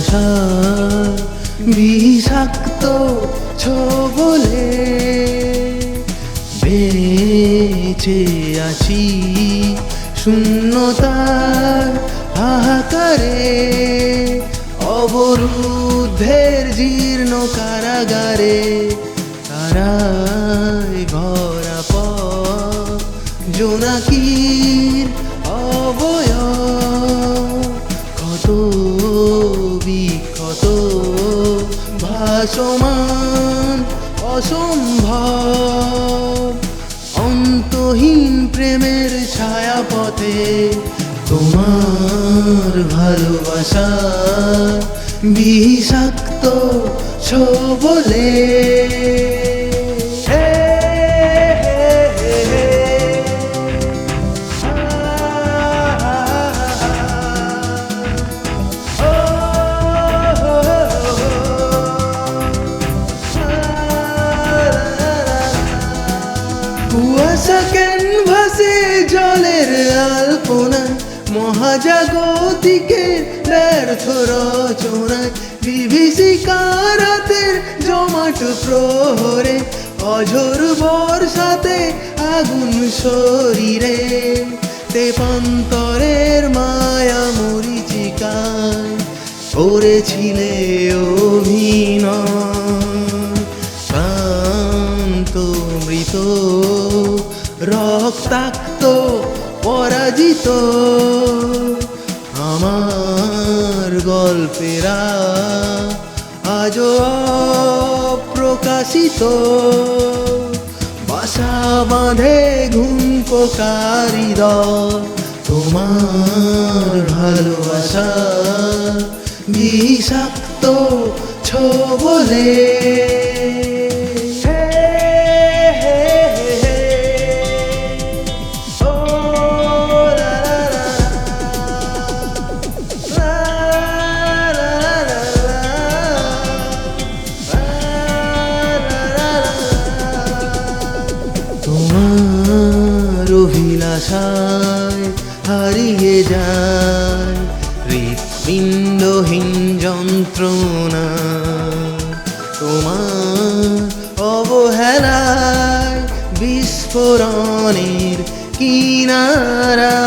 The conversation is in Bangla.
ভালোবাসা বিষাক্ত ছোবলে বেঁচে আছি শূন্যতার হাহাকারে, অবরুদ্ধের জীর্ণ কারাগারে। তারায় ভরা পথ জোনাকির অবয়ব, ক্ষত বিক্ষত ভাসমান অসম্ভব। অন্তহীন প্রেমের ছায়াপথে তোমার ভালোবাসা বিষাক্ত ছোবলে। কুয়াশা ক্যানভাসে জলের আলপনায়, মহাজাগতিকের ব্যর্থ রচনায়, বিভীষিকারাতের জমাট প্রহরে, অঝোর বর্ষাতে আগুন শরীরে, তেপান্তরের মায়া মরিচিকায় করেছিলে অভিনয়। ক্লান্ত মৃত রক্তাক্ত পরাজিত আমার গল্পেরা আজও অপ্রকাশিত। বাসা বাঁধে ঘুম পোকারি দল, তোমার ভালোবাসা বিষাক্ত ছোবলে। তোমার অভিলাষায় হারিয়ে যায় হৃৎপিণ্ডহীন যন্ত্রণা, তোমার অবহেলায় বিস্ফোরণের কিনারা।